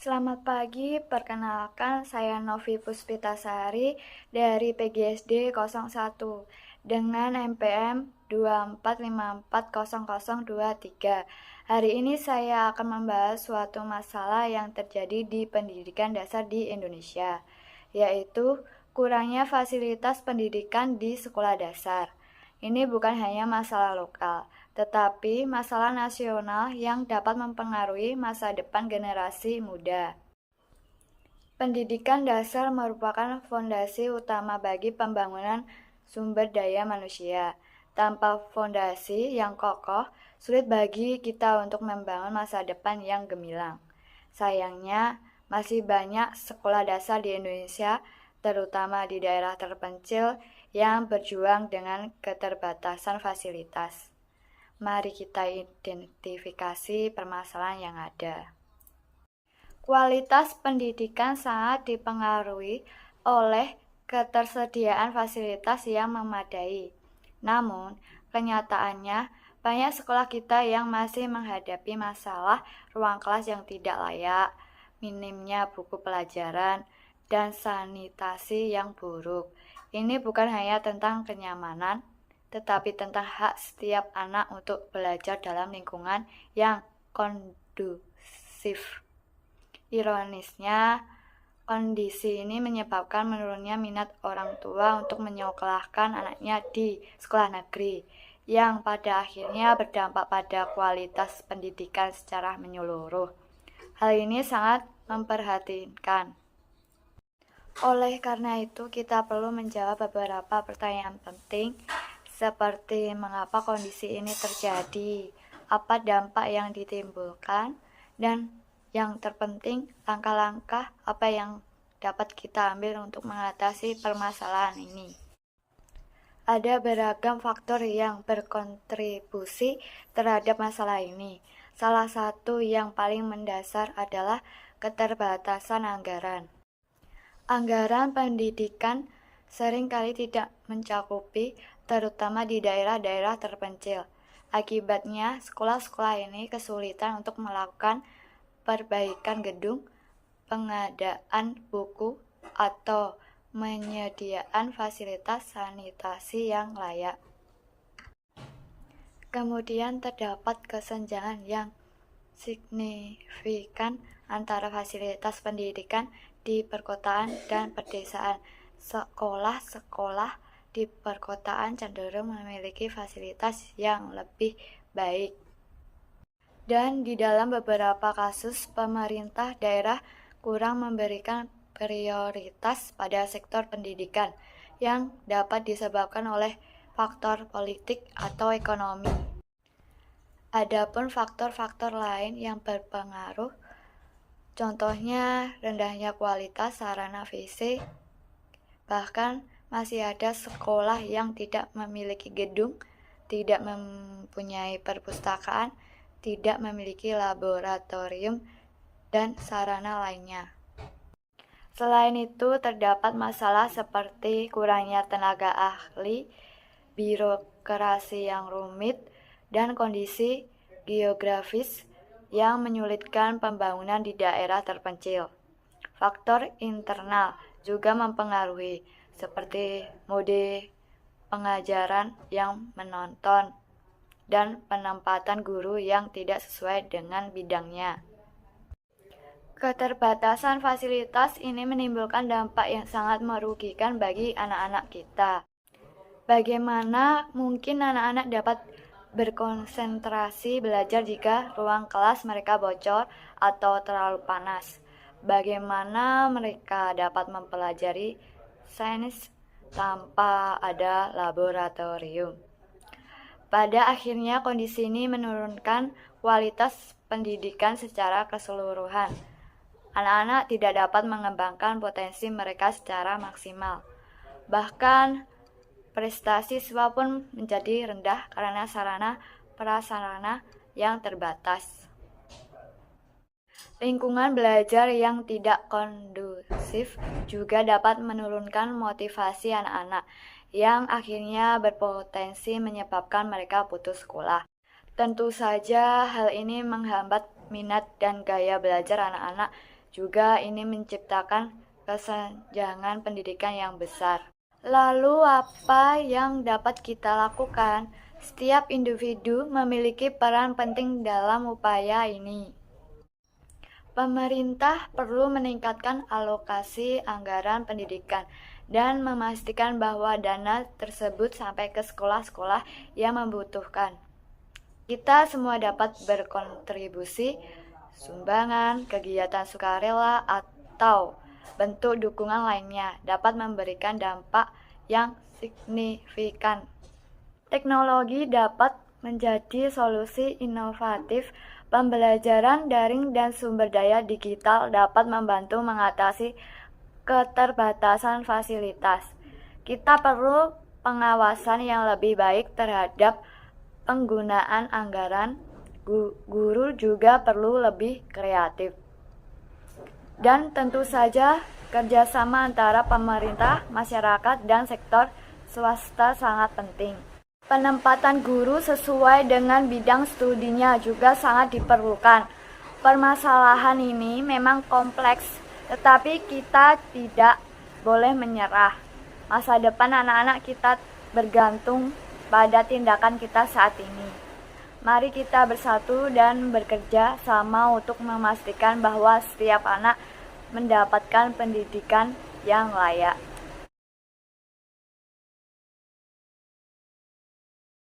Selamat pagi, perkenalkan saya Novi Puspitasari dari PGSD 01 dengan NPM 24540023. Hari ini saya akan membahas suatu masalah yang terjadi di pendidikan dasar di Indonesia, yaitu kurangnya fasilitas pendidikan di sekolah dasar. Ini bukan hanya masalah lokal, tetapi masalah nasional yang dapat mempengaruhi masa depan generasi muda. Pendidikan dasar merupakan fondasi utama bagi pembangunan sumber daya manusia. Tanpa fondasi yang kokoh, sulit bagi kita untuk membangun masa depan yang gemilang. Sayangnya, masih banyak sekolah dasar di Indonesia, terutama di daerah terpencil, yang berjuang dengan keterbatasan fasilitas. Mari kita identifikasi permasalahan yang ada. Kualitas pendidikan sangat dipengaruhi oleh ketersediaan fasilitas yang memadai. Namun, kenyataannya banyak sekolah kita yang masih menghadapi masalah ruang kelas yang tidak layak, minimnya buku pelajaran, dan sanitasi yang buruk. Ini bukan hanya tentang kenyamanan, tetapi tentang hak setiap anak untuk belajar dalam lingkungan yang kondusif. Ironisnya, kondisi ini menyebabkan menurunnya minat orang tua untuk menyekolahkan anaknya di sekolah negeri, yang pada akhirnya berdampak pada kualitas pendidikan secara menyeluruh. Hal ini sangat memperhatikan. Oleh karena itu, kita perlu menjawab beberapa pertanyaan penting, seperti mengapa kondisi ini terjadi, apa dampak yang ditimbulkan, dan yang terpenting, langkah-langkah apa yang dapat kita ambil untuk mengatasi permasalahan ini. Ada beragam faktor yang berkontribusi terhadap masalah ini. Salah satu yang paling mendasar adalah keterbatasan anggaran. Anggaran pendidikan seringkali tidak mencakupi, terutama di daerah-daerah terpencil. Akibatnya, sekolah-sekolah ini kesulitan untuk melakukan perbaikan gedung, pengadaan buku, atau menyediakan fasilitas sanitasi yang layak. Kemudian terdapat kesenjangan yang signifikan antara fasilitas pendidikan di perkotaan dan pedesaan. Sekolah-sekolah di perkotaan cenderung memiliki fasilitas yang lebih baik. Dan di dalam beberapa kasus, pemerintah daerah kurang memberikan prioritas pada sektor pendidikan yang dapat disebabkan oleh faktor politik atau ekonomi. Adapun faktor-faktor lain yang berpengaruh, contohnya rendahnya kualitas sarana fisik, bahkan masih ada sekolah yang tidak memiliki gedung, tidak mempunyai perpustakaan, tidak memiliki laboratorium, dan sarana lainnya. Selain itu, terdapat masalah seperti kurangnya tenaga ahli, birokrasi yang rumit, dan kondisi geografis yang menyulitkan pembangunan di daerah terpencil. Faktor internal juga mempengaruhi, seperti mode pengajaran yang menonton dan penempatan guru yang tidak sesuai dengan bidangnya. Keterbatasan fasilitas ini menimbulkan dampak yang sangat merugikan bagi anak-anak kita. Bagaimana mungkin anak-anak dapat berkonsentrasi belajar jika ruang kelas mereka bocor atau terlalu panas? Bagaimana mereka dapat mempelajari sains tanpa ada laboratorium? Pada akhirnya, kondisi ini menurunkan kualitas pendidikan secara keseluruhan. Anak-anak tidak dapat mengembangkan potensi mereka secara maksimal. Bahkan, prestasi siswa pun menjadi rendah karena sarana prasarana yang terbatas. Lingkungan belajar yang tidak kondusif juga dapat menurunkan motivasi anak-anak, yang akhirnya berpotensi menyebabkan mereka putus sekolah. Tentu saja hal ini menghambat minat dan gaya belajar anak-anak Juga ini menciptakan kesenjangan pendidikan yang besar. Lalu apa yang dapat kita lakukan? Setiap individu memiliki peran penting dalam upaya ini. Pemerintah perlu meningkatkan alokasi anggaran pendidikan dan memastikan bahwa dana tersebut sampai ke sekolah-sekolah yang membutuhkan. Kita semua dapat berkontribusi, sumbangan, kegiatan sukarela, atau bentuk dukungan lainnya dapat memberikan dampak yang signifikan. Teknologi dapat menjadi solusi inovatif. Pembelajaran daring dan sumber daya digital dapat membantu mengatasi keterbatasan fasilitas. Kita perlu pengawasan yang lebih baik terhadap penggunaan anggaran. Guru juga perlu lebih kreatif. Dan tentu saja kerjasama antara pemerintah, masyarakat, dan sektor swasta sangat penting. Penempatan guru sesuai dengan bidang studinya juga sangat diperlukan. Permasalahan ini memang kompleks, tetapi kita tidak boleh menyerah. Masa depan anak-anak kita bergantung pada tindakan kita saat ini. Mari kita bersatu dan bekerja sama untuk memastikan bahwa setiap anak mendapatkan pendidikan yang layak.